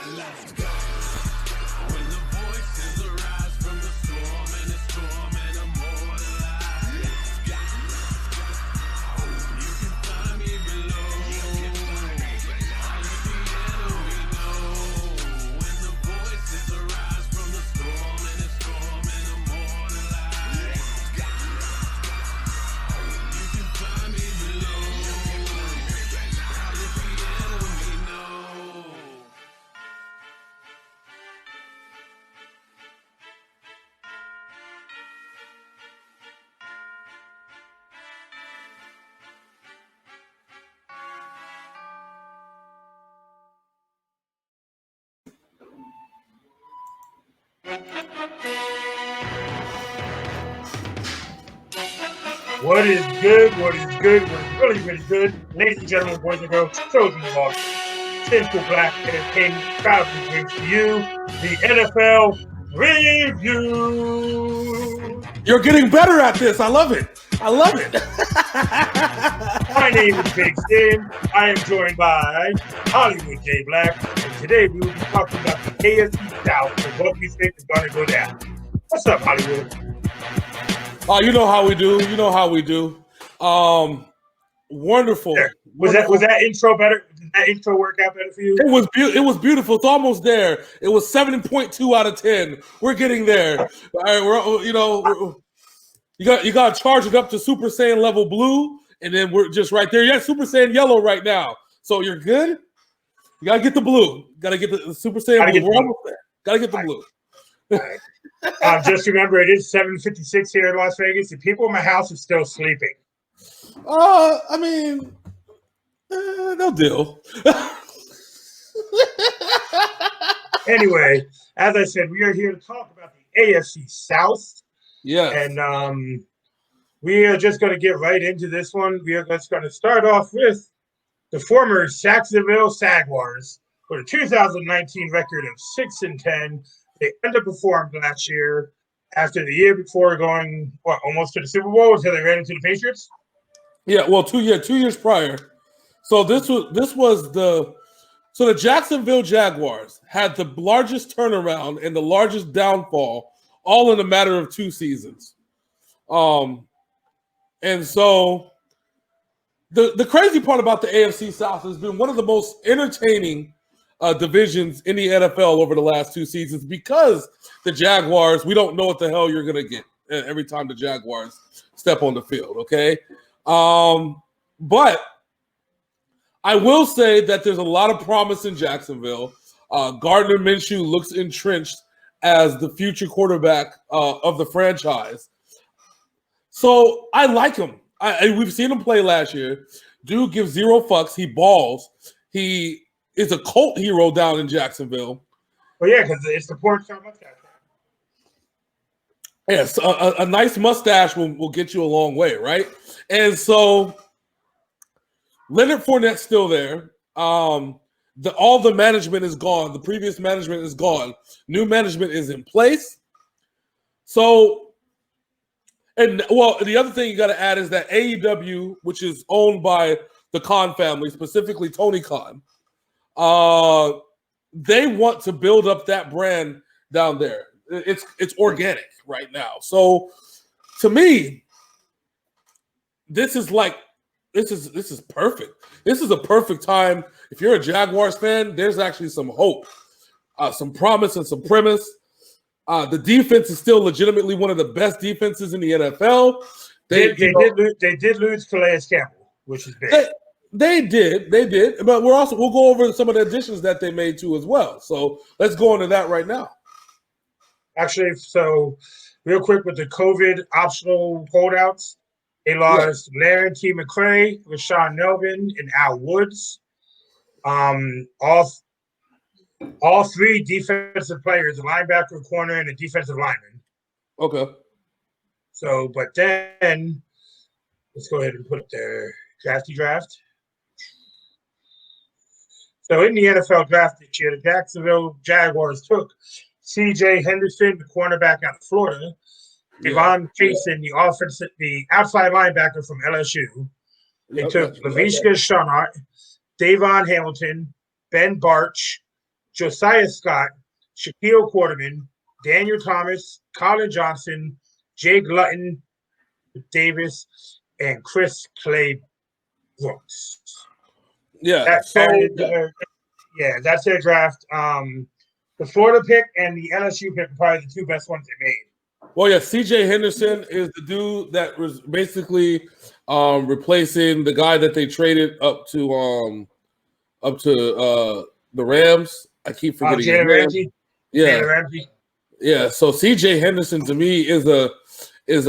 Let's go. When the voices arise from the storm and immortalized. Let's go. You can find me below. I let the enemy know. When the voices arise from the storm and immortalized. Let's go. You can find me below. I let the enemy know. What is good? What is good? What is really, really good? Ladies and gentlemen, boys and girls, children of all, Synful Blaq Entertainment proudly brings to you the NFL Preview. You're getting better at this. I love it. I love it. My name is Big Sin. I am joined by Hollywood J. Black, and today we will be talking about the AFC South and what we think is going to go down. What's up, Hollywood? Oh, you know how we do. You know how we do. Wonderful. Was that intro better? Did that intro work out better for you? It was beautiful. It's almost there. It was 7.2 out of 10. We're getting there. All right, you got to charge it up to Super Saiyan level blue, and then we're just right there. Yeah, Super Saiyan yellow right now. So you're good. You got to get the blue. Got to get the Super Saiyan blue. We're almost there. Got to get the blue. All right. Just remember, it is 7:56 here in Las Vegas. The people in my house are still sleeping. I mean, no deal. Anyway, as I said, we are here to talk about the AFC South. Yeah. And we are just going to get right into this one. We are just going to start off with the former Jacksonville Jaguars with a 2019 record of 6-10. They underperformed last year after the year before going almost to the Super Bowl until they ran into the Patriots. Yeah, well, 2 years prior. So the Jacksonville Jaguars had the largest turnaround and the largest downfall all in a matter of 2 seasons. And so the crazy part about the AFC South has been one of the most entertaining divisions in the NFL over the last 2 seasons because the Jaguars, we don't know what the hell you're going to get every time the Jaguars step on the field, okay? But I will say that there's a lot of promise in Jacksonville. Gardner Minshew looks entrenched as the future quarterback of the franchise. So I like him. We've seen him play last year. Dude gives zero fucks. He balls. He is a cult hero down in Jacksonville. Well, yeah, because it's the porn star mustache. Yes, a nice mustache will get you a long way, right? And so Leonard Fournette's still there. All the management is gone. The previous management is gone. New management is in place. So, the other thing you got to add is that AEW, which is owned by the Khan family, specifically Tony Khan, they want to build up that brand down there. It's organic right now. So, to me, this is perfect. This is a perfect time. If you're a Jaguars fan, there's actually some hope, some promise, and some premise. The defense is still legitimately one of the best defenses in the NFL. They did lose Calais Campbell, which is big. They did, but we'll go over some of the additions that they made too as well. So let's go into that right now. Actually, so real quick with the COVID optional holdouts, they lost Larry T. McCray, Rashawn Melvin, and Al Woods. All three defensive players, a linebacker, corner, and a defensive lineman. Okay. So, but then let's go ahead and put up their draft. So in the NFL draft this year, the Jacksonville Jaguars took C.J. Henderson, the cornerback out of Florida, Devon Chasen, the outside linebacker from LSU. They took Laviska Shenault, Davon Hamilton, Ben Barch, Josiah Scott, Shaquille Quarterman, Daniel Thomas, Colin Johnson, Jake Lutton Davis, and Chris Clay Brooks. Yeah. That's their draft. The Florida pick and the LSU pick are probably the two best ones they made. Well, yeah, C.J. Henderson is the dude that was basically replacing the guy that they traded up to the Rams. I keep forgetting his Jalen name. Ramsey. Yeah, Jalen Ramsey. yeah. So C.J. Henderson to me is a I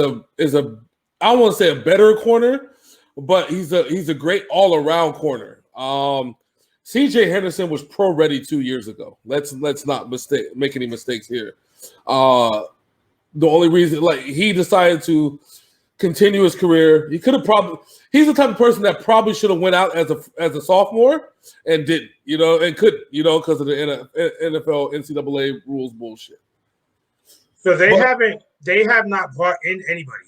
don't want to say a better corner, but he's a great all around corner. C.J. Henderson was pro ready 2 years ago. Let's not make any mistakes here. The only reason, like, he decided to continue his career, he's the type of person that probably should have went out as a sophomore and didn't, and couldn't, because of the NFL NCAA rules bullshit. So they have not brought in anybody.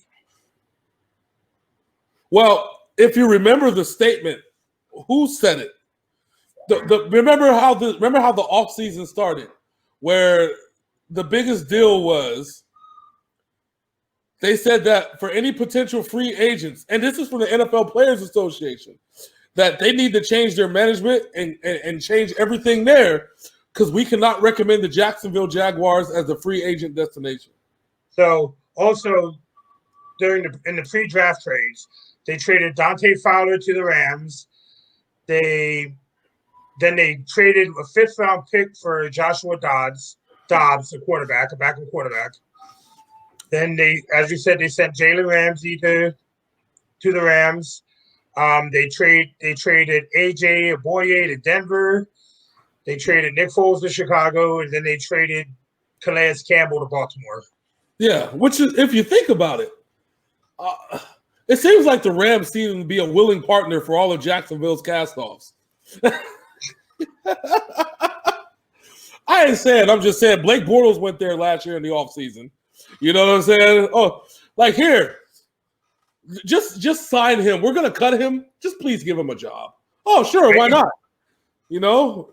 Well, if you remember the statement, who said it? Remember how the offseason started, where the biggest deal was they said that for any potential free agents, and this is from the NFL Players Association, that they need to change their management and change everything there because we cannot recommend the Jacksonville Jaguars as a free agent destination. So also in the pre-draft trades, they traded Dante Fowler to the Rams. Then they traded a fifth-round pick for Joshua Dobbs, a backup quarterback. Then they, as you said, they sent Jalen Ramsey to the Rams. They traded AJ Aboye to Denver. They traded Nick Foles to Chicago, and then they traded Calais Campbell to Baltimore. Yeah, which is, if you think about it, it seems like the Rams seem to be a willing partner for all of Jacksonville's cast-offs. I ain't saying, I'm just saying Blake Bortles went there last year in the offseason. You know what I'm saying? Oh, like, here, just sign him. We're going to cut him. Just please give him a job. Oh, sure, why not?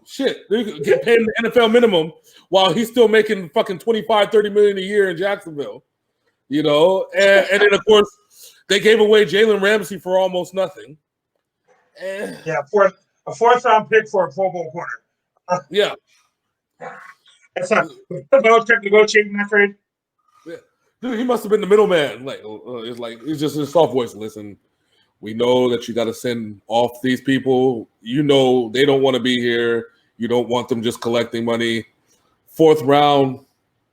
Shit. They get paid the NFL minimum while he's still making fucking $25-30 million a year in Jacksonville. And then, of course, they gave away Jalen Ramsey for almost nothing. Yeah, for a fourth-round pick for a Pro Bowl corner. Yeah. That's not Belichick negotiating that trade. Yeah. Dude, he must have been the middleman. It's just his soft voice. Listen, we know that you got to send off these people. They don't want to be here. You don't want them just collecting money. Fourth round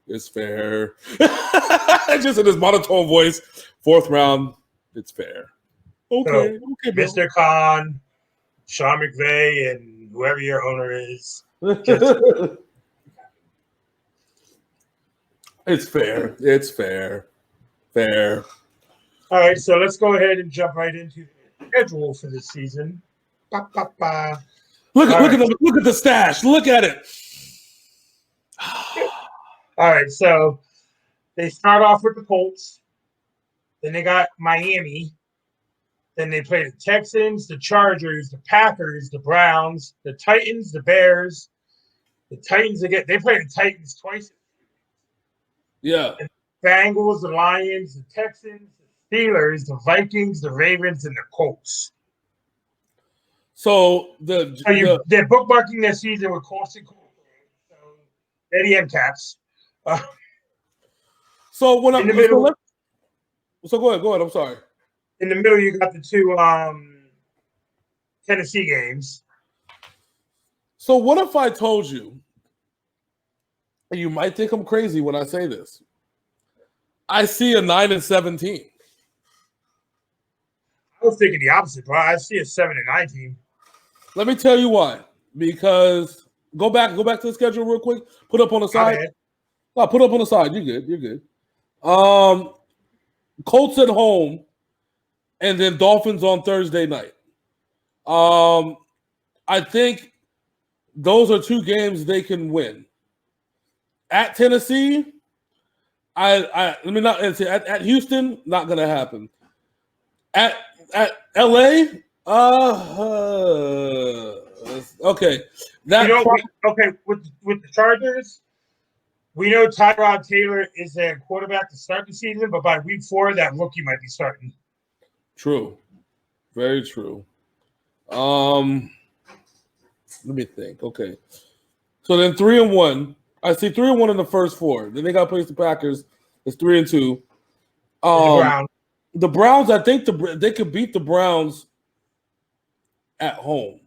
is fair. Just in his monotone voice. Fourth round, it's fair. Okay, okay, bro. Mr. Khan, Sean McVay, and whoever your owner is. It's fair. It's fair. Fair. All right, so let's go ahead and jump right into the schedule for this season. Look at the stash. Look at it. All right, so they start off with the Colts. Then they got Miami. Then they play the Texans, the Chargers, the Packers, the Browns, the Titans, the Bears. The Titans again. They play the Titans twice. Yeah. The Bengals, the Lions, the Texans, the Steelers, the Vikings, the Ravens, and the Colts. So they're bookmarking their season with Colts and Colts. So they're the end caps. So when in the middle. So go ahead. I'm sorry. In the middle, you got the two Tennessee games. So what if I told you, and you might think I'm crazy when I say this, I see a 9-17. I was thinking the opposite, bro. I see a 7-9 team. Let me tell you why. Because go back to the schedule real quick. Put up on the side. No, put up on the side. You're good. Colts at home, and then Dolphins on Thursday night. I think those are two games they can win. At Tennessee, at Houston, not gonna happen. At LA, okay. That with the Chargers, we know Tyrod Taylor is their quarterback to start the season, but by week 4, that rookie might be starting. True. Very true. Let me think. Okay. So then 3-1. I see 3-1 in the first 4. Then they got to play the Packers. It's 3-2. The Browns, I think they could beat the Browns at home.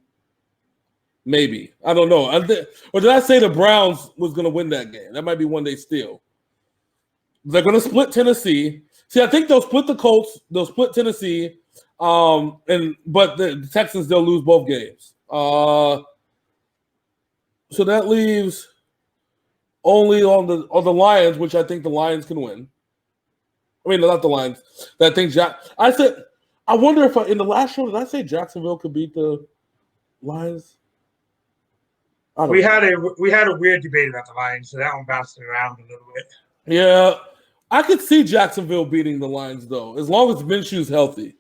Maybe. I don't know. Or did I say the Browns was going to win that game? That might be one they steal. They're going to split Tennessee. See, I think they'll split the Colts. They'll split Tennessee. But the Texans, they'll lose both games. So that leaves only on the Lions, which I think the Lions can win. I mean, not the Lions. That thing, I wonder if in the last show, did I say Jacksonville could beat the Lions? We had a weird debate about the Lions, so that one bounced around a little bit. Yeah, I could see Jacksonville beating the Lions though, as long as Minshew's healthy.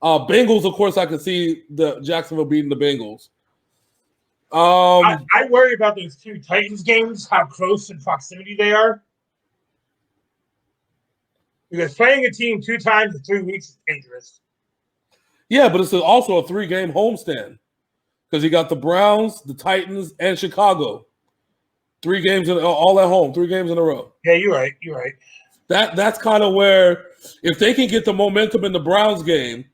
Bengals, of course, I could see the Jacksonville beating the Bengals. I worry about those 2 Titans games, how close in proximity they are. Because playing a team 2 times in 3 weeks is dangerous. Yeah, but it's also a 3-game homestand. Because you got the Browns, the Titans, and Chicago. 3 games all at home, 3 games in a row. Yeah, you're right. That's kind of where, if they can get the momentum in the Browns game,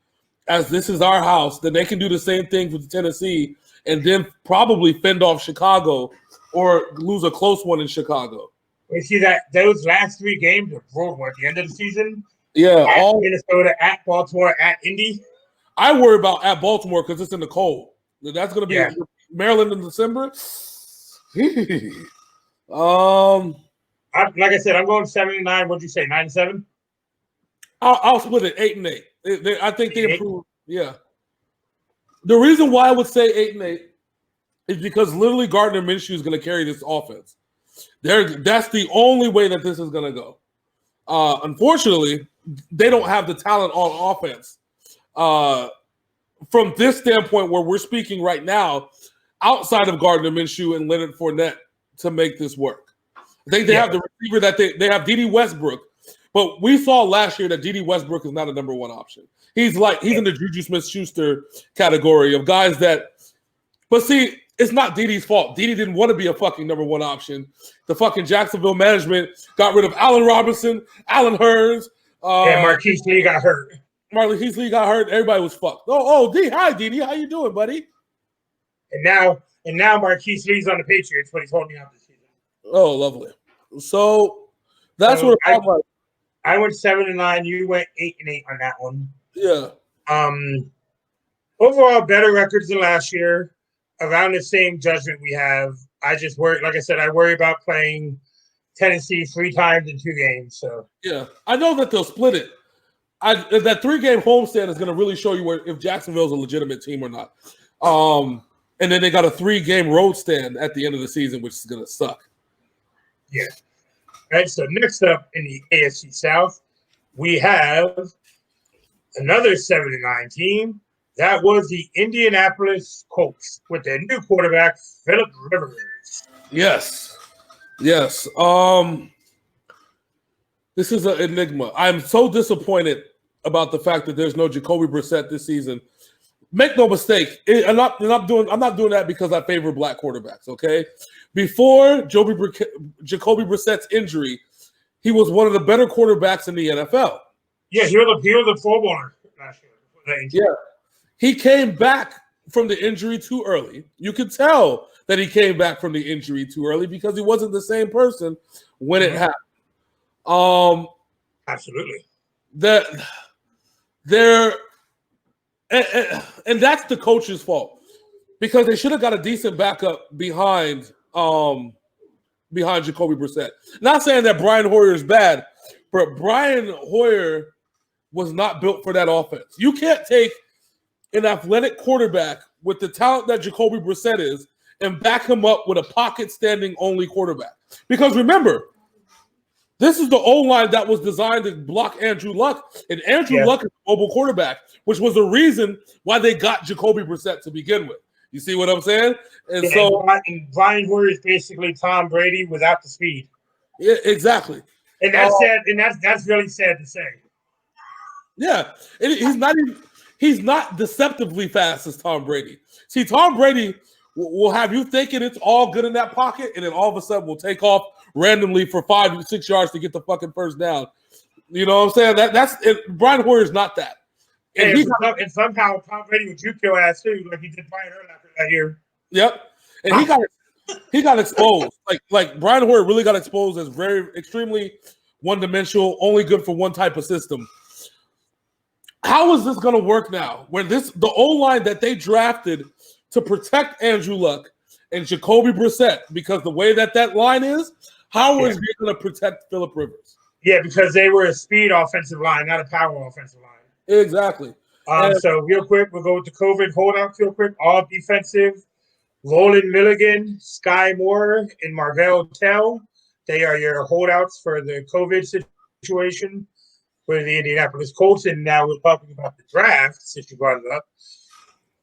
as this is our house, then they can do the same thing with Tennessee and then probably fend off Chicago or lose a close one in Chicago. We see that those last 3 games are brutal at the end of the season. Yeah. At Minnesota, at Baltimore, at Indy. I worry about at Baltimore because it's in the cold. That's going to be Maryland in December. Like I said, I'm going 7-9. What'd you say, 9-7? I'll split it 8-8. I think they improved. Yeah. The reason why I would say 8-8 is because literally Gardner Minshew is going to carry this offense. That's the only way that this is going to go. Unfortunately, they don't have the talent on offense. From this standpoint where we're speaking right now, outside of Gardner Minshew and Leonard Fournette to make this work. I think they have the receiver that they have D.D. Westbrook, but we saw last year that D.D. Westbrook is not a number 1 option. He's in the Juju Smith-Schuster category of guys that – but see, it's not D.D.'s fault. D.D. didn't want to be a fucking number 1 option. The fucking Jacksonville management got rid of Allen Robinson, Allen Hurns. Marquise Lee got hurt. Marquise Lee got hurt. Everybody was fucked. Oh, D. Hi, D.D. How you doing, buddy? And now Marquise Lee's on the Patriots, but he's holding out this season. Oh, lovely. So that's what I'm like. I went 7-9. You went 8-8 on that one. Yeah. Overall, better records than last year. Around the same judgment we have. I just worry, like I said, I worry about playing Tennessee 3 times in 2 games. So yeah, I know that they'll split it. That 3-game homestand is going to really show you if Jacksonville's a legitimate team or not. And then they got a 3-game road stand at the end of the season, which is going to suck. Yeah. All right, so next up in the AFC South, we have another 7-9 team. That was the Indianapolis Colts with their new quarterback, Philip Rivers. Yes. This is an enigma. I'm so disappointed about the fact that there's no Jacoby Brissett this season. Make no mistake, I'm not doing that because I favor black quarterbacks. Okay, before Jacoby Brissett's injury, he was one of the better quarterbacks in the NFL. Yeah, he was a Pro Bowler last year. Yeah, he came back from the injury too early. You could tell that he came back from the injury too early because he wasn't the same person when it happened. Absolutely. And that's the coach's fault because they should have got a decent backup behind Jacoby Brissett. Not saying that Brian Hoyer is bad, but Brian Hoyer was not built for that offense. You can't take an athletic quarterback with the talent that Jacoby Brissett is and back him up with a pocket standing only quarterback. Because remember, this is the O-line that was designed to block Andrew Luck, and Andrew Luck is a mobile quarterback, which was the reason why they got Jacoby Brissett to begin with. You see what I'm saying? And Yeah, so, and Brian Hoyer is basically Tom Brady without the speed. yeah, exactly. And that's sad, and that's really sad to say. Yeah, he's not deceptively fast as Tom Brady. See, Tom Brady will have you thinking it's all good in that pocket, and then all of a sudden will take off randomly for 5 or 6 yards to get the fucking first down. You know what I'm saying? That's it. Brian Hoyer's not that. And, and somehow Tom Brady would juke your ass too, like he did Brian Urlacher that year. Yep. And he got exposed. Like Brian Hoyer really got exposed as very extremely one-dimensional, only good for one type of system. How is this going to work now? When the O-line that they drafted to protect Andrew Luck and Jacoby Brissett, because the way that line is, how is he going to protect Phillip Rivers? Yeah, because they were a speed offensive line, not a power offensive line. Exactly. So real quick, we'll go with the COVID holdouts real quick. All defensive. Roland Milligan, Sky Moore, and Marvell Tell. They are your holdouts for the COVID situation for the Indianapolis Colts. And now we're talking about the draft, since you brought it up.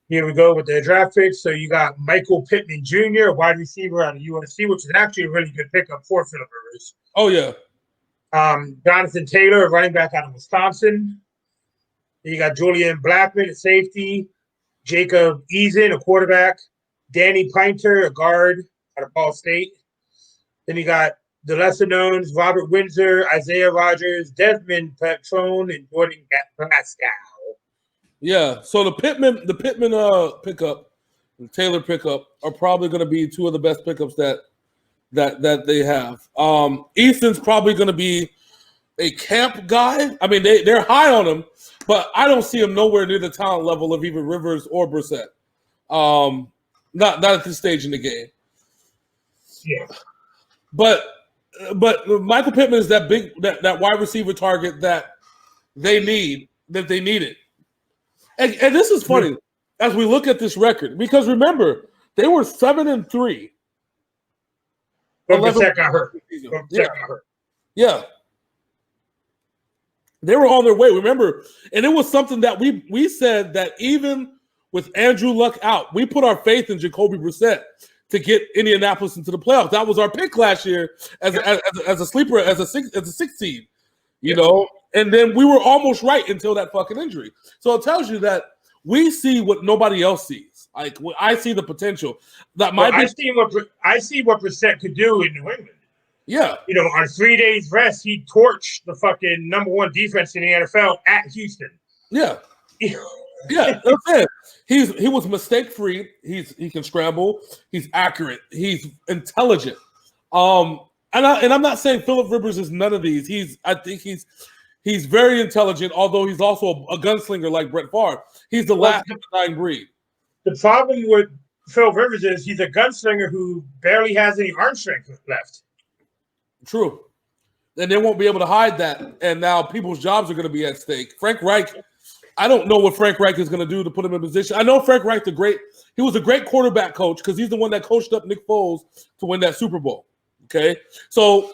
Here we go with the draft picks. So you got Michael Pittman Jr., a wide receiver out of USC, which is actually a really good pickup for Phillip Rivers. Oh, yeah. Jonathan Taylor, a running back out of Wisconsin. Then you got Julian Blackman, a safety. Jacob Eason, a quarterback. Danny Pinter, a guard out of Ball State. Then you got the lesser knowns, Robert Windsor, Isaiah Rogers, Desmond Petrone, and Jordan Glasgow. Yeah, so the Pittman pickup, the Taylor pickup are probably going to be two of the best pickups that they have. Easton's probably going to be a camp guy. I mean, they're high on him, but I don't see him nowhere near the talent level of either Rivers or Brissett. Not at this stage in the game. Yeah. But Michael Pittman is that big that wide receiver target that they needed. And this is funny as we look at this record, because remember, they were 7-3. But Brissett got hurt. Yeah. They were on their way, remember, and it was something that we said that even with Andrew Luck out, we put our faith in Jacoby Brissett to get Indianapolis into the playoffs. That was our pick last year as a sleeper, as a sixth seed, you know. And then we were almost right until that fucking injury. So it tells you that we see what nobody else sees. Like I see the potential. I see what Brissett could do in New England. Yeah, you know, on 3 days rest, he torched the fucking #1 defense in the NFL at Houston. Yeah. Yeah, that's it. He was mistake free. He can scramble. He's accurate. He's intelligent. And I'm not saying Phillip Rivers is none of these. I think he's very intelligent. Although he's also a gunslinger like Brett Favre. He's the last of the dying breed. The problem with Phillip Rivers is he's a gunslinger who barely has any arm strength left. True, and they won't be able to hide that. And now people's jobs are going to be at stake. Frank Reich. I don't know what Frank Reich is going to do to put him in position. I know Frank Reich, he was a great quarterback coach because he's the one that coached up Nick Foles to win that Super Bowl. Okay, so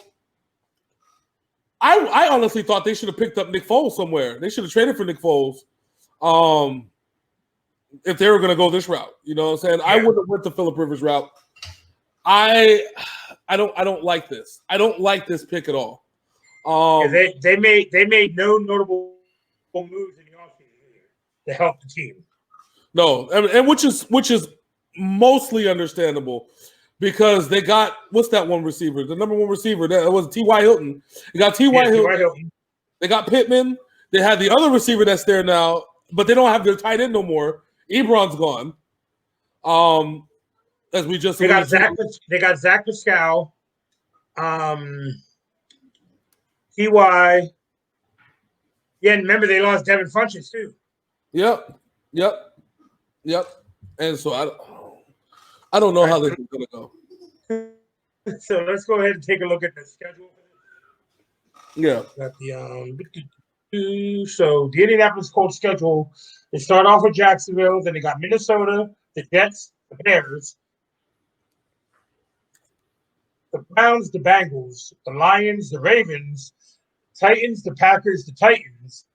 I honestly thought they should have picked up Nick Foles somewhere. They should have traded for Nick Foles, if they were going to go this route. You know what I'm saying? Yeah. I wouldn't have went the Phillip Rivers route. I don't like this. I don't like this pick at all. They made no notable moves in the offseason to help the team. No, and which is mostly understandable because they got what's that one receiver? The #1 receiver that was T.Y. Hilton. They got T.Y. Hilton. They got Pittman. They had the other receiver that's there now, but they don't have their tight end no more. Ebron's gone. As we just they got Zach Pascal, T.Y. Yeah, and remember they lost Devin Funchess too. Yep. And so I don't know how this is gonna go. So let's go ahead and take a look at the schedule. Yeah. Got the so the Indianapolis Colts schedule. They start off with Jacksonville, then they got Minnesota, the Jets, the Bears, the Browns, the Bengals, the Lions, the Ravens, Titans, the Packers, the Titans,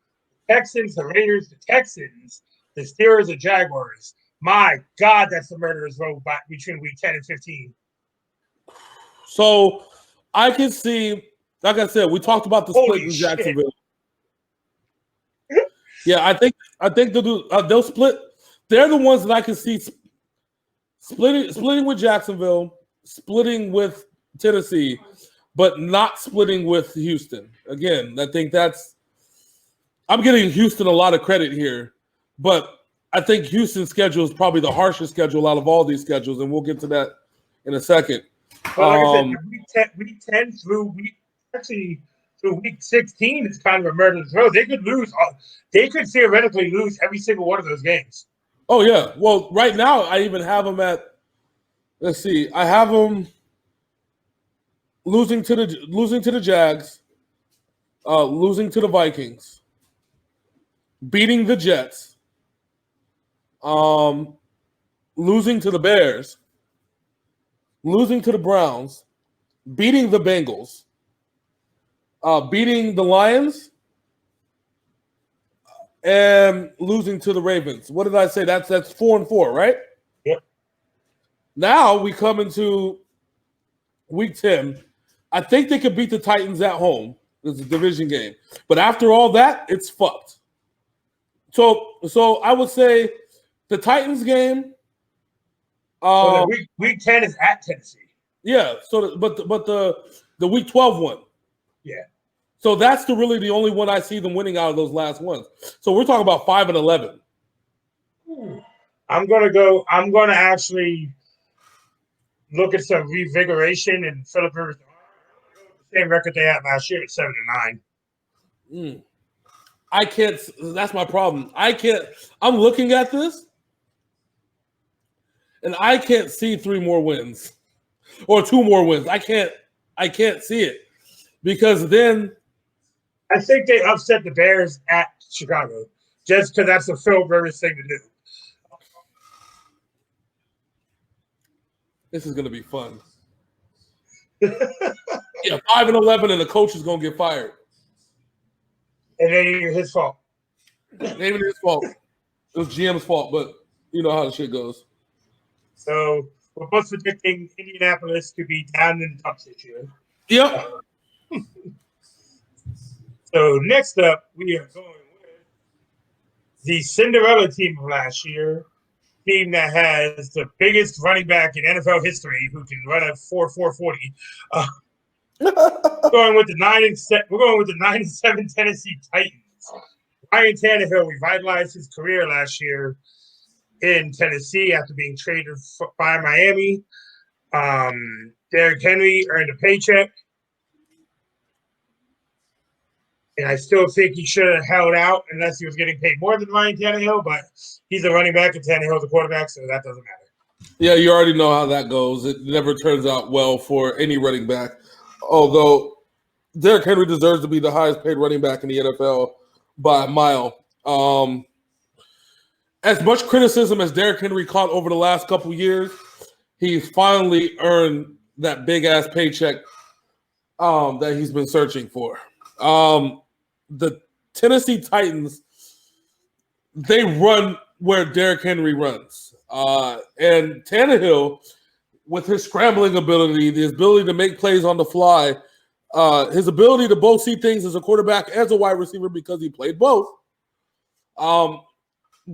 Texans, the Raiders, the Texans, the Steelers, the Jaguars. My God, that's the murderer's row between week 10 and 15. So I can see, like I said, we talked about the split Holy in shit. Jacksonville. Yeah, I think they'll split. They're the ones that I can see splitting with Jacksonville, splitting with Tennessee, but not splitting with Houston. Again, I think I'm giving Houston a lot of credit here, but I think Houston's schedule is probably the harshest schedule out of all these schedules, and we'll get to that in a second. But like I said, week 10 through week 16 is kind of a murderer's row. They could lose. They could theoretically lose every single one of those games. Oh yeah. Well, right now I even have them at. Let's see. I have them losing to the Jags, losing to the Vikings, beating the Jets, losing to the Bears, losing to the Browns, beating the Bengals, beating the Lions, and losing to the Ravens. What did I say? That's 4-4, right? Yep. Now we come into week 10. I think they could beat the Titans at home. It's a division game. But after all that, it's fucked. So I would say the Titans game. Week 10 is at Tennessee. Yeah. So, but the week 12 one. Yeah. So that's really the only one I see them winning out of those last ones. So we're talking about 5-11. I'm gonna actually look at some revigoration and Philip Rivers. The same record they had last year at 7-9. I can't. That's my problem. I can't. I'm looking at this, and I can't see 3 more wins or 2 more wins. I can't see it because then I think they upset the Bears at Chicago just because that's a Phil Rivers thing to do. this is going to be fun. Yeah, 5-11, and the coach is going to get fired. And then it's his fault. Maybe his fault. It was GM's fault, but you know how the shit goes. So we're both predicting Indianapolis to be down in the dumps this year. Yep. So next up, we are going with the Cinderella team of last year, team that has the biggest running back in NFL history who can run a 4.40. Going with the 9-7. We're going with the 9-7 Tennessee Titans. Ryan Tannehill revitalized his career last year in Tennessee after being traded by Miami. Derrick Henry earned a paycheck. And I still think he should have held out unless he was getting paid more than Ryan Tannehill, but he's a running back and Tannehill's a quarterback, so that doesn't matter. Yeah, you already know how that goes. It never turns out well for any running back. Although Derrick Henry deserves to be the highest paid running back in the NFL by a mile. As much criticism as Derrick Henry caught over the last couple of years, he's finally earned that big-ass paycheck that he's been searching for. The Tennessee Titans, they run where Derrick Henry runs. And Tannehill, with his scrambling ability, the ability to make plays on the fly, his ability to both see things as a quarterback and as a wide receiver because he played both,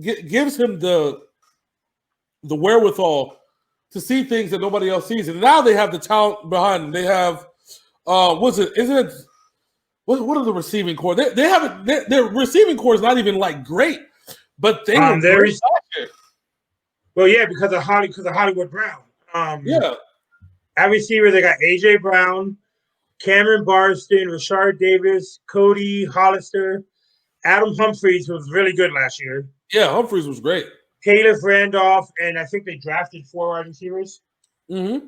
gives him the wherewithal to see things that nobody else sees. And now they have the talent behind them. They have, what are the receiving core? Their receiving core is not even like great, but they were great. Well, yeah, because of Hollywood Brown. Yeah. At receiver, they got A.J. Brown, Cameron Barston, Rashard Davis, Cody Hollister, Adam Humphries was really good last year. Yeah, Humphries was great. Caleb Randolph, and I think they drafted 4 wide receivers. Mm-hmm.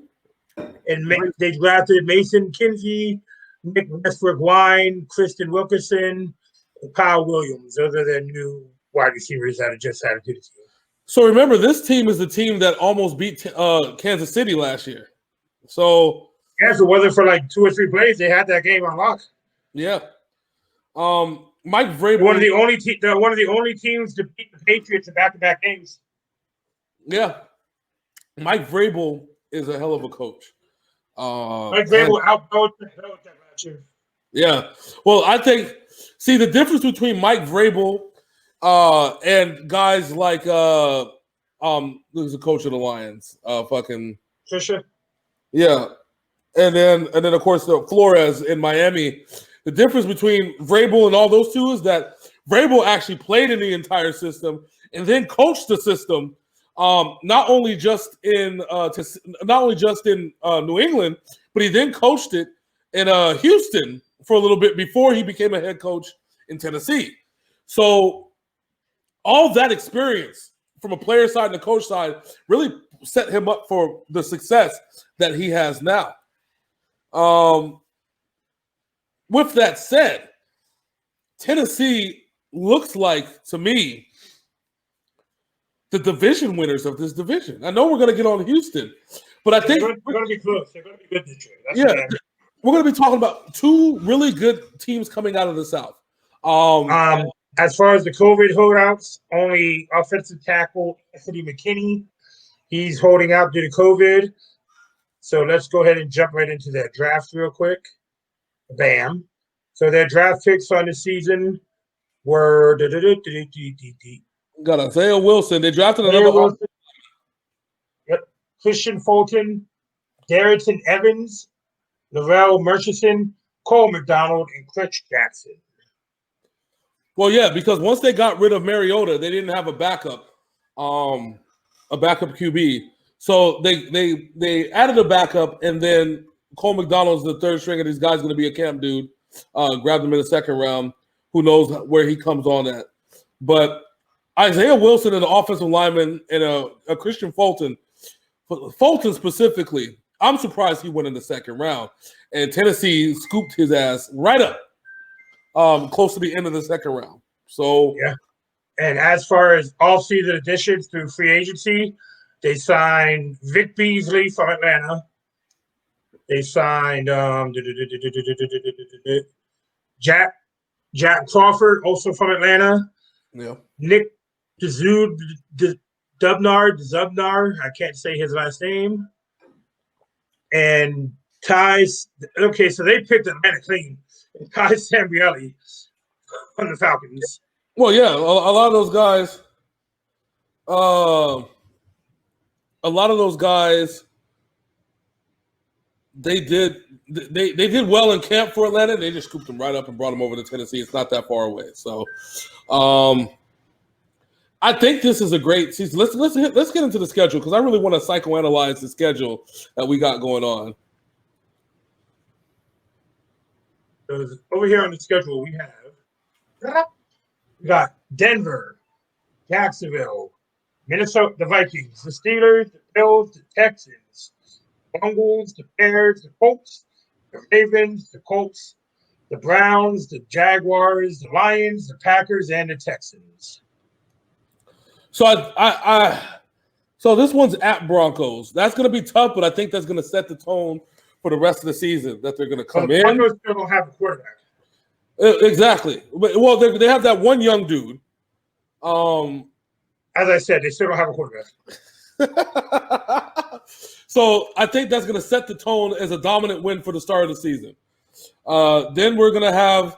And they drafted Mason Kinsey, Nick Westbrook-Wine, Kristen Wilkerson, and Kyle Williams. Those are their new wide receivers that have just added to the team. So remember, this team is the team that almost beat Kansas City last year. So yeah, if it wasn't for like 2 or 3 plays, they had that game on lock. Yeah. Mike Vrabel, one of the only teams to beat the Patriots in back-to-back games. Yeah. Mike Vrabel is a hell of a coach. Mike Vrabel outcoached the hell with that last year. Yeah. Well, I think the difference between Mike Vrabel and guys like who's the coach of the Lions? Trisha. Yeah. And then of course Flores in Miami. The difference between Vrabel and all those two is that Vrabel actually played in the entire system and then coached the system, not only just in New England, but he then coached it in Houston for a little bit before he became a head coach in Tennessee. So all that experience from a player side and the coach side really set him up for the success that he has now. With that said, Tennessee looks like, to me, the division winners of this division. I know we're going to get on Houston, but I think they're going to be close. They're going to be good this year. We're going to be talking about two really good teams coming out of the South. As far as the COVID holdouts, only offensive tackle Anthony McKinney, he's holding out due to COVID. So let's go ahead and jump right into that draft real quick. Bam. So their draft picks on the season were got Isaiah Wilson. They drafted another Wilson. Yep. Christian Fulton, Darrington Evans, Laurel Murchison, Cole McDonald, and Clutch Jackson. Well, yeah, because once they got rid of Mariota, they didn't have a backup QB. So they added a backup, and then Cole McDonald's the third string of these guys going to be a camp dude. Grabbed him in the second round. Who knows where he comes on at? But Isaiah Wilson, an offensive lineman, and a Christian Fulton specifically, I'm surprised he went in the second round. And Tennessee scooped his ass right up close to the end of the second round. So yeah. And as far as all-season additions through free agency, they signed Vic Beasley from Atlanta. They signed Jack Crawford, also from Atlanta. Yeah. Nick Zubnar. I can't say his last name. And okay, so they picked Atlanta clean. Ty Sambrielli on the Falcons. Well, yeah, a lot of those guys. They did well in camp for Atlanta. They just scooped them right up and brought them over to Tennessee. It's not that far away. So, I think this is a great season. Let's get into the schedule because I really want to psychoanalyze the schedule that we got going on. So over here on the schedule, we got Denver, Jacksonville, Minnesota, the Vikings, the Steelers, the Bills, the Texans, the Bengals, the Bears, the Colts, the Ravens, the Colts, the Browns, the Jaguars, the Lions, the Packers, and the Texans. So so this one's at Broncos. That's going to be tough, but I think that's going to set the tone for the rest of the season that they're going to come in. Broncos still don't have a quarterback. Exactly. Well, they have that one young dude. As I said, they still don't have a quarterback. So I think that's going to set the tone as a dominant win for the start of the season. Then we're going to have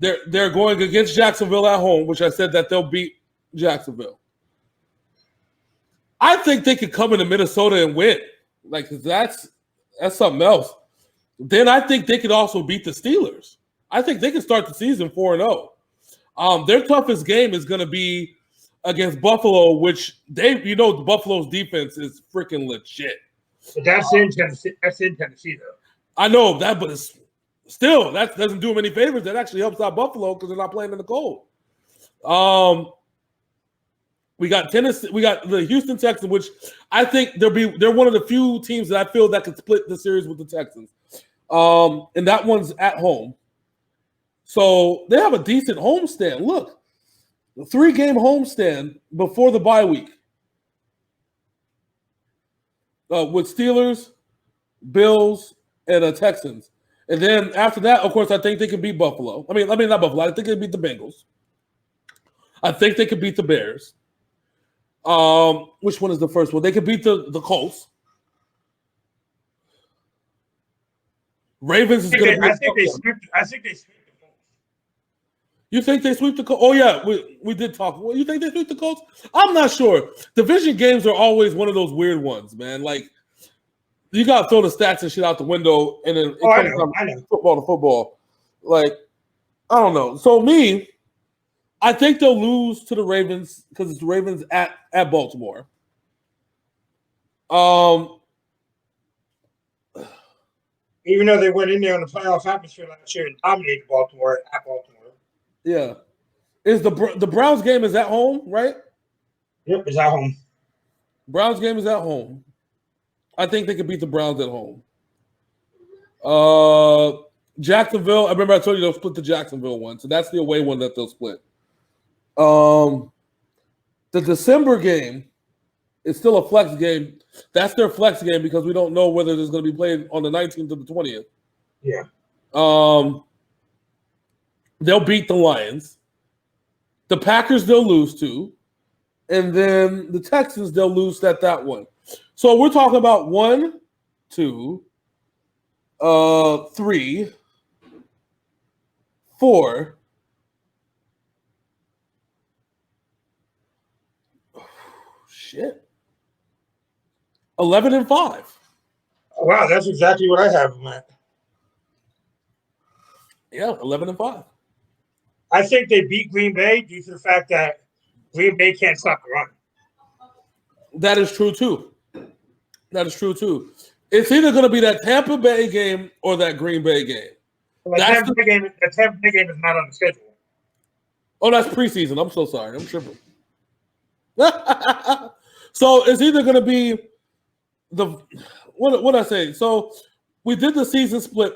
they're going against Jacksonville at home, which I said that they'll beat Jacksonville. I think they could come into Minnesota and win. Like that's something else. Then I think they could also beat the Steelers. I think they can start the season 4-0. Their toughest game is going to be against Buffalo, which Buffalo's defense is freaking legit. But that's in Tennessee. That's in Tennessee, though. I know that, but it's still that doesn't do them any favors. That actually helps out Buffalo because they're not playing in the cold. We got Tennessee. We got the Houston Texans, which I think they're one of the few teams that I feel that could split the series with the Texans. And that one's at home. So they have a decent homestand. Look, a 3-game homestand before the bye week with Steelers, Bills, and Texans. And then after that, of course, I think they could beat Buffalo. I mean, not Buffalo. I think they could beat the Bengals. I think they could beat the Bears. Which one is the first one? They could beat the Colts. Ravens is going to be. I think they sweep the Colts. You think they sweep the Colts? Oh yeah, we did talk. Well, you think they sweep the Colts? I'm not sure. Division games are always one of those weird ones, man. Like you got to throw the stats and shit out the window, and then it comes down to football to football. Like I don't know. So I think they'll lose to the Ravens because it's the Ravens at Baltimore. Even though they went in there in the playoff atmosphere last year and dominated Baltimore at Baltimore. Yeah. Is the Browns game is at home, right? Yep, it's at home. Browns game is at home. I think they could beat the Browns at home. Jacksonville, I remember I told you they'll split the Jacksonville one, so that's the away one that they'll split. The December game is still a flex game. That's their flex game because we don't know whether it's going to be played on the 19th or the 20th. Yeah. They'll beat the Lions. The Packers they'll lose to. And then the Texans they'll lose at that one. So we're talking about 1, 2, 3, 4. Shit. 11 and 5. Wow, that's exactly what I have them at. Yeah, 11 and 5. I think they beat Green Bay due to the fact that Green Bay can't stop the run. That is true too. It's either going to be that Tampa Bay game or that Green Bay game. The Tampa Bay game is not on the schedule. Oh, that's preseason. I'm so sorry. I'm tripping. So it's either going to be what I say. So we did the season split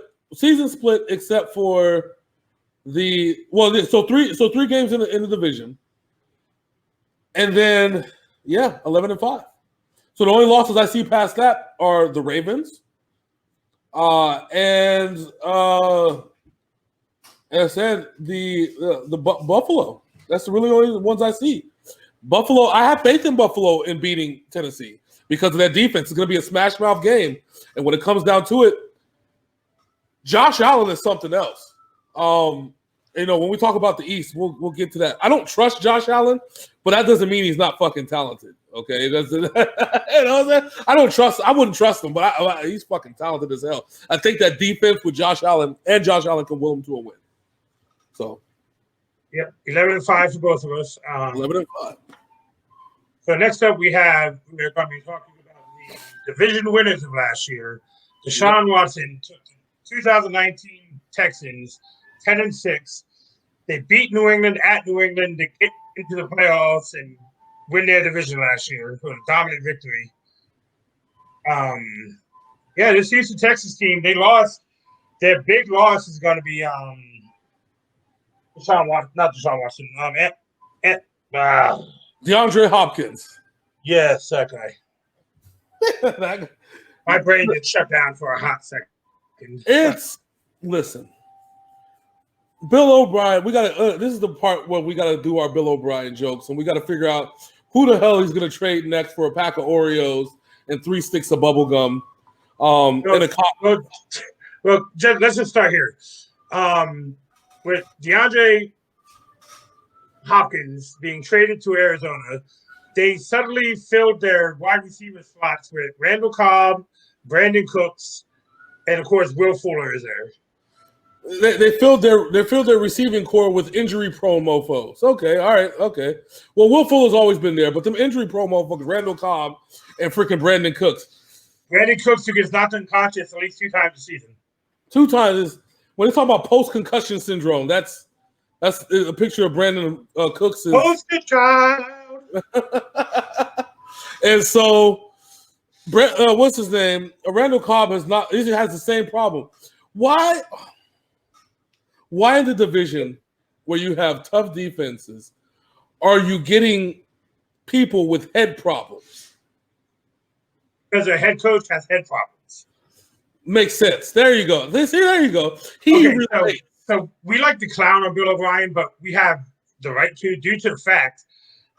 except for three games in the division, and then 11 and 5. So the only losses I see past that are the Ravens, and as I said, the Buffalo. That's the really only ones I see. Buffalo, I have faith in Buffalo in beating Tennessee because of their defense. It's going to be a smash mouth game, and when it comes down to it, Josh Allen is something else. When we talk about the East, we'll get to that. I don't trust Josh Allen, but that doesn't mean he's not fucking talented. Okay, I wouldn't trust him, but he's fucking talented as hell. I think that defense with Josh Allen can will him to a win. So, yep, 11 and 5 for both of us. 11 and 5. So next up, we're going to be talking about the division winners of last year. Deshaun Watson took the 2019 Texans 10-6. They beat New England at New England to get into the playoffs and win their division last year for a dominant victory. This Houston Texas team, they lost. Their big loss is going to be DeAndre Hopkins. Yes, that guy. My brain just shut down for a hot second. Listen. Bill O'Brien, we gotta. This is the part where we gotta do our Bill O'Brien jokes, and we gotta figure out who the hell he's gonna trade next for a pack of Oreos and 3 sticks of bubble gum. And a cop. Well, let's just start here. With DeAndre Hopkins being traded to Arizona, they suddenly filled their wide receiver slots with Randall Cobb, Brandon Cooks, and of course Will Fuller is there. They filled their receiving core with injury prone mofos. Okay, all right, okay. Well, Will Fuller's always been there, but them injury prone mofos, Randall Cobb and freaking Brandon Cooks. Brandon Cooks, who gets knocked unconscious at least 2 times a season. 2 times. When they talk about post concussion syndrome, that's a picture of Brandon Cooks. Poster child. And so, what's his name? Randall Cobb has the same problem. Why in the division where you have tough defenses are you getting people with head problems? Because their head coach has head problems. Makes sense. There you go. There you go. So we like to clown on Bill O'Brien, but we have the right to, due to the fact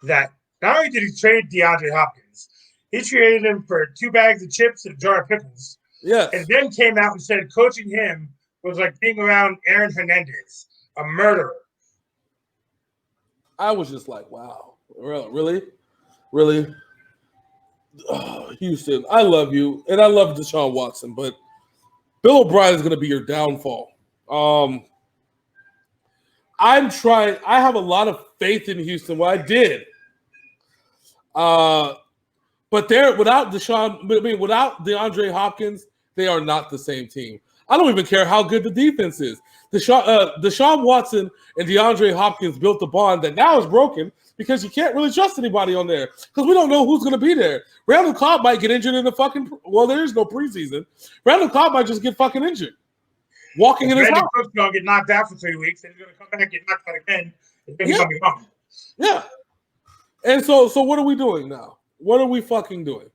that not only did he trade DeAndre Hopkins, he traded him for 2 bags of chips and a jar of pickles. Yes. And then came out and said coaching him was like being around Aaron Hernandez, a murderer. I was just like, wow, really? Really? Oh, Houston, I love you, and I love Deshaun Watson, but Bill O'Brien is going to be your downfall. I'm trying. I have a lot of faith in Houston. Well, I did. But they're without DeAndre Hopkins, they are not the same team. I don't even care how good the defense is. Deshaun Watson and DeAndre Hopkins built a bond that now is broken because you can't really trust anybody on there because we don't know who's going to be there. Randall Cobb might get injured in the there is no preseason. Randall Cobb might just get fucking injured. Walking in his house. Cook's going to get knocked out for 3 weeks, and he's going to come back and get knocked out again. And then he's going to be gone. Yeah. And so what are we doing now? What are we fucking doing?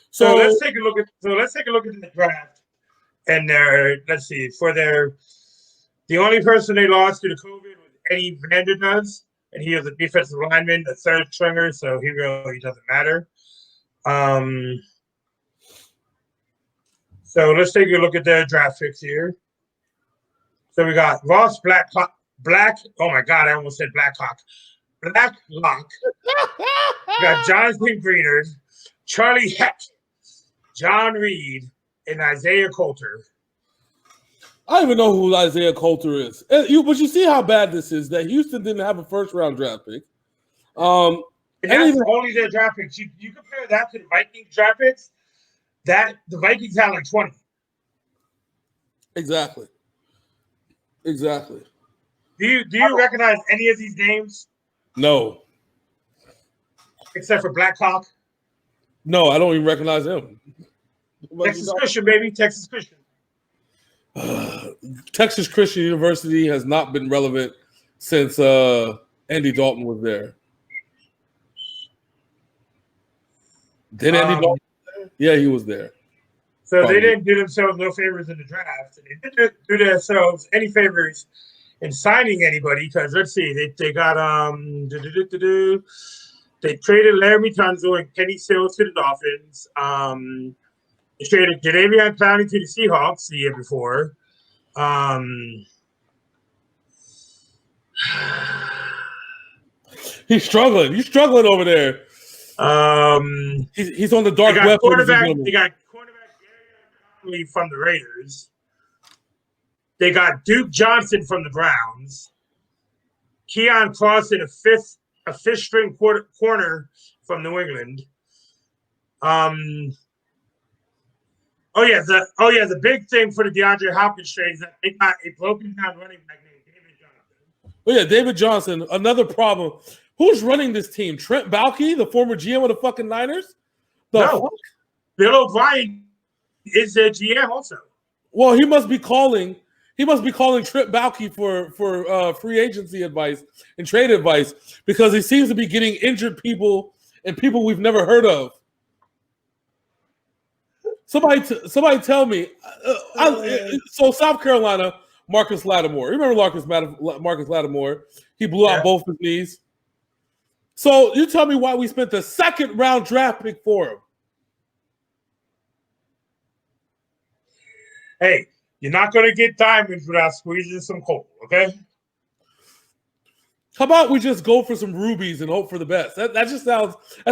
So let's take a look at the draft. And let's see, the only person they lost due to COVID was Eddie Vandernuss, and he was a defensive lineman, a third stringer, so he really doesn't matter. So let's take a look at their draft picks here. So we got Ross Blacklock. Oh my God, I almost said Blacklock. Blacklock. We got Jonathan Greenard, Charlie Heck, John Reed, and Isaiah Coulter. I don't even know who Isaiah Coulter is. But you see how bad this is that Houston didn't have a first-round draft pick. And that's only their draft picks. You compare that to the Vikings draft picks, the Vikings had like 20. Exactly. Do you recognize any of these names? No. Except for Blackhawk? No, I don't even recognize him. Texas Christian, baby. Texas Christian. Texas Christian University has not been relevant since Andy Dalton was there. Did Andy Dalton was there? Yeah, he was there. So they didn't do themselves no favors in the draft. And they didn't do themselves any favors in signing anybody because, let's see, they got they traded Laramie Tunsil and Kenny Stills to the Dolphins. They traded Jadeveon Clowney to the Seahawks the year before. He's struggling. He's struggling over there. He's on the dark web. They got quarterback Gary from the Raiders. They got Duke Johnson from the Browns. Keon Clausen, a fifth string corner from New England. The big thing for the DeAndre Hopkins trade is that they got a broken down running back named David Johnson. Oh yeah, David Johnson. Another problem. Who's running this team? Trent Baalke, the former GM of the fucking Niners? No. Bill O'Brien is their GM also. Well, he must be calling Trent Baalke for free agency advice and trade advice because he seems to be getting injured people and people we've never heard of. Somebody tell me. So South Carolina, Marcus Lattimore. Remember Marcus Lattimore? He blew out both his knees. So you tell me why we spent the second round draft pick for him. Hey, you're not going to get diamonds without squeezing some coal, okay? How about we just go for some rubies and hope for the best? That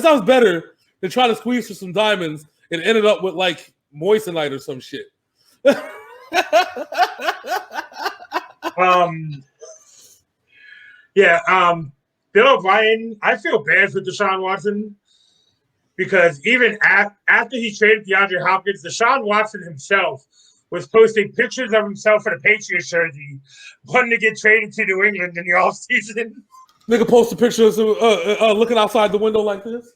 sounds better than trying to squeeze for some diamonds and ended up with like moissanite or some shit. Bill O'Brien, I feel bad for Deshaun Watson because even after he traded DeAndre Hopkins, Deshaun Watson himself was posting pictures of himself in a Patriots jersey, wanting to get traded to New England in the offseason. Nigga posted pictures of looking outside the window like this.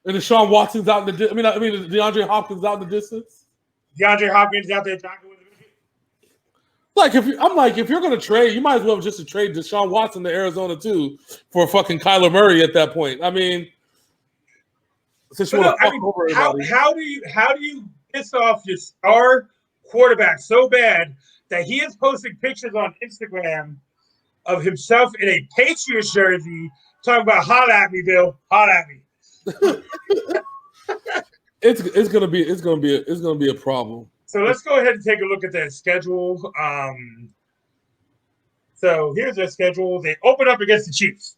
And Deshaun Watson's out in the DeAndre Hopkins out in the distance. DeAndre Hopkins out there jogging with him. If you're gonna trade, you might as well just trade Deshaun Watson to Arizona too for fucking Kyler Murray at that point. I mean, since you want to fuck over everybody. How do you piss off your star quarterback so bad that he is posting pictures on Instagram of himself in a Patriots jersey Talk about holla at me, Bill. Holla at me. It's gonna be a problem. So let's go ahead and take a look at their schedule. So here's their schedule. They open up against the Chiefs.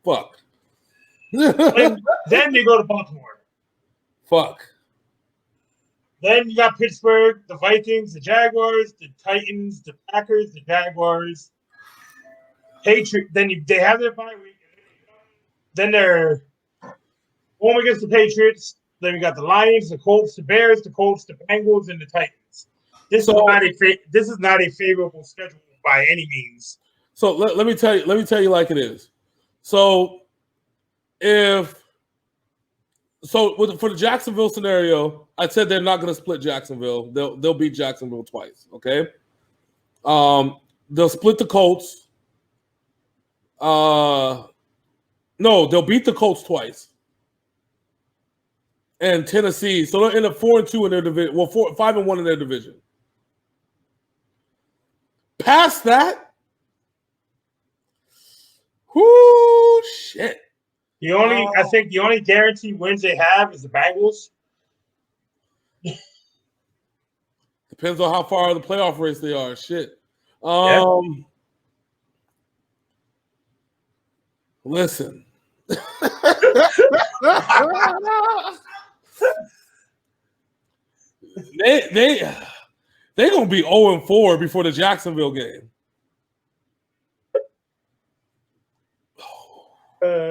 Fuck. Then they go to Baltimore. Fuck. Then you got Pittsburgh, the Vikings, the Jaguars, the Titans, the Packers, the Jaguars, Patriots. Then they have their bye week. Then they're home against the Patriots. Then we got the Lions, the Colts, the Bears, the Colts, the Bengals, and the Titans. This is not a favorable schedule by any means. So let me tell you like it is. So for the Jacksonville scenario, I said they're not going to split Jacksonville. They'll beat Jacksonville twice. Okay. They'll split the Colts. No, they'll beat the Colts twice. And Tennessee, so they'll end up 4-2 in their division. Well, 5-1 in their division. Past that, whoo, shit. I think the only guaranteed wins they have is the Bengals. Depends on how far of the playoff race they are. Shit. Listen. They're gonna be 0-4 before the Jacksonville game.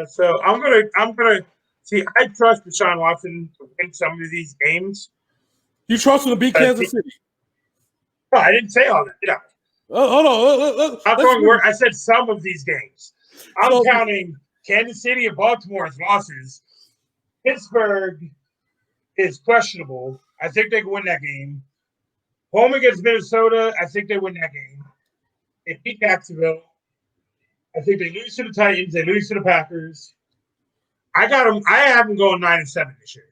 So I'm gonna see. I trust Deshaun Watson to win some of these games. You trust him to beat Kansas City? No, I didn't say all that. Did I? Hold on. I said some of these games. I'm counting Kansas City and Baltimore's losses. Pittsburgh is questionable. I think they can win that game. Home against Minnesota, I think they win that game. They beat Jacksonville. I think they lose to the Titans. They lose to the Packers. I have them going 9-7 this year.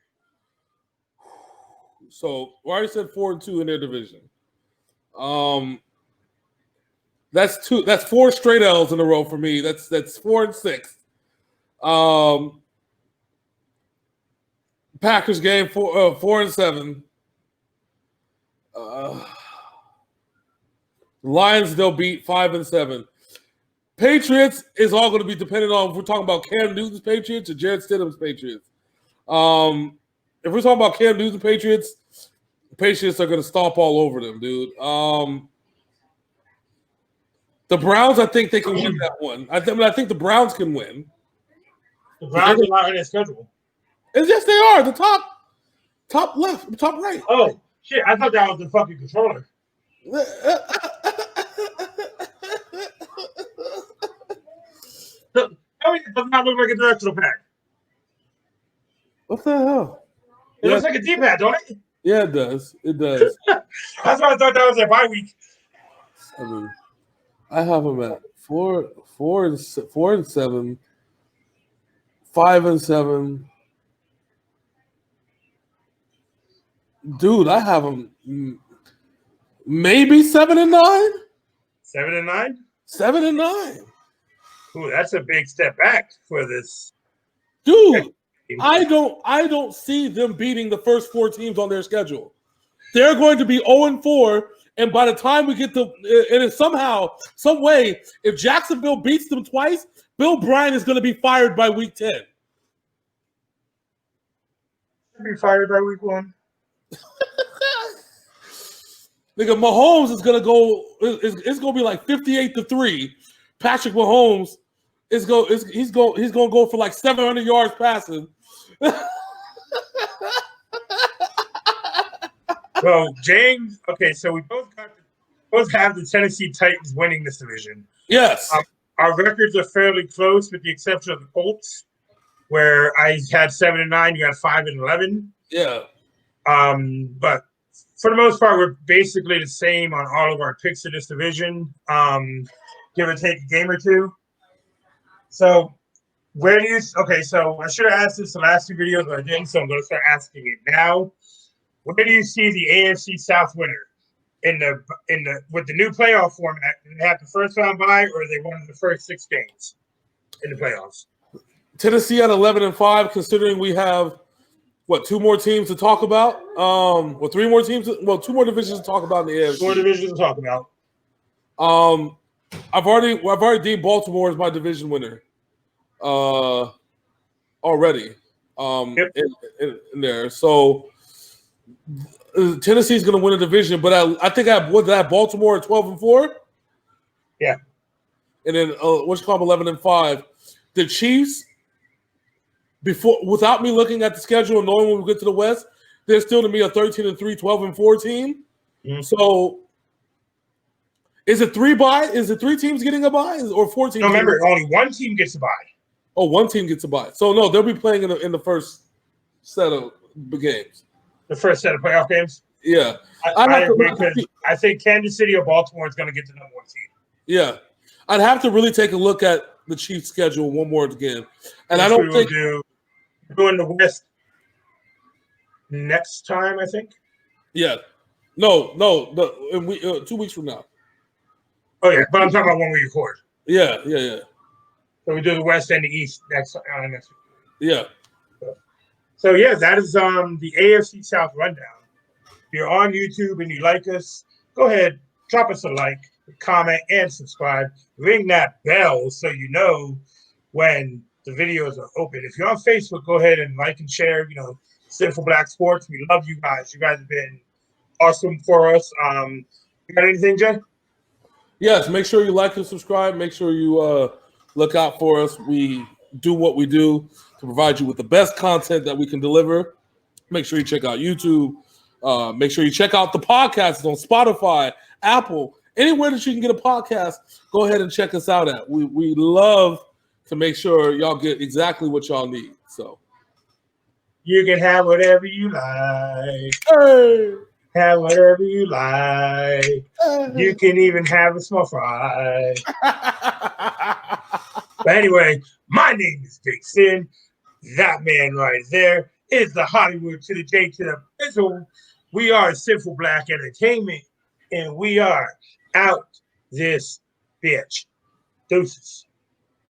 So we already said 4-2 in their division. That's 4 straight L's in a row for me. That's 4-6. Packers game 4-7. Lions they'll beat 5-7. Patriots is all going to be dependent on if we're talking about Cam Newton's Patriots or Jared Stidham's Patriots. If we're talking about Cam Newton's Patriots, the Patriots are going to stomp all over them, dude. The Browns, I think they can win that one. I think the Browns can win. The Browns are not in their schedule. And yes, they are. The top left, top right. Oh, shit. I thought that was the fucking controller. It does not look like a directional pad. What the hell? It looks like a D-pad, don't it? Yeah, it does. It does. That's why I thought that was their bye week. I have them at 4-7, 5-7. Dude, I have them maybe 7-9. 7-9? 7-9. Ooh, that's a big step back for this. Dude, I don't see them beating the first 4 teams on their schedule. They're going to be 0-4, and by the time we get to and somehow, some way, if Jacksonville beats them twice, Bill Bryan is going to be fired by week 10. Be fired by week 1. Nigga, Mahomes is gonna go. It's gonna be like 58-3. Patrick Mahomes he's gonna go for like 700 yards passing. So James, okay, so we both have the Tennessee Titans winning this division. Yes, our records are fairly close, with the exception of the Colts, where I had 7-9, you got 5-11. Yeah. But for the most part, we're basically the same on all of our picks in this division, give or take a game or two. So so I should have asked this the last 2 videos, but I didn't, so I'm going to start asking it now. Where do you see the AFC South winner with the new playoff format? Do they have the first round bye, or are they one of the first 6 games? in the playoffs. Tennessee at 11-5, considering we have two more teams to talk about? Three more teams. Two more divisions to talk about in the AFC. 4 divisions to talk about. I've already deemed Baltimore as my division winner. Already. Yep. In there. So Tennessee's going to win a division, but I think I have Baltimore at 12-4. Yeah. And then what's called 11-5. The Chiefs, without me looking at the schedule and knowing when we get to the West, they're still to me a 13-3, 12-4 team. Mm-hmm. So is it 3 bye? Is it 3 teams getting a bye or 4 teams? No, remember, only 1 team gets a bye. Oh, 1 team gets a bye. So no, they'll be playing in the first set of games. The first set of playoff games? Yeah. I agree because I think Kansas City or Baltimore is going to get the number 1 seed. Yeah. I'd have to really take a look at the Chiefs' schedule one more again. And I don't think we're doing the West next time, I think. Yeah. No. 2 weeks from now. Oh, yeah. But I'm talking about when we record. Yeah. So we do the West and the East next week. Yeah. So yeah, that is the AFC South rundown. If you're on YouTube and you like us, go ahead, drop us a like, comment, and subscribe. Ring that bell so you know when the videos are open. If you're on Facebook, go ahead and like and share. Synful Blaq Sports. We love you guys. You guys have been awesome for us. You got anything, Jay? Yes. Make sure you like and subscribe. Make sure you look out for us. We do what we do to provide you with the best content that we can deliver. Make sure you check out YouTube. Make sure you check out the podcasts on Spotify, Apple, anywhere that you can get a podcast. Go ahead and check us out at. We love to make sure y'all get exactly what y'all need. So you can have whatever you like. Hey. Have whatever you like. Hey. You can even have a small fry. But anyway, my name is Big Sin. That man right there is the Hollywood to the J to the Pizzle. We are Synful Blaq Entertainment, and we are out this bitch. Deuces.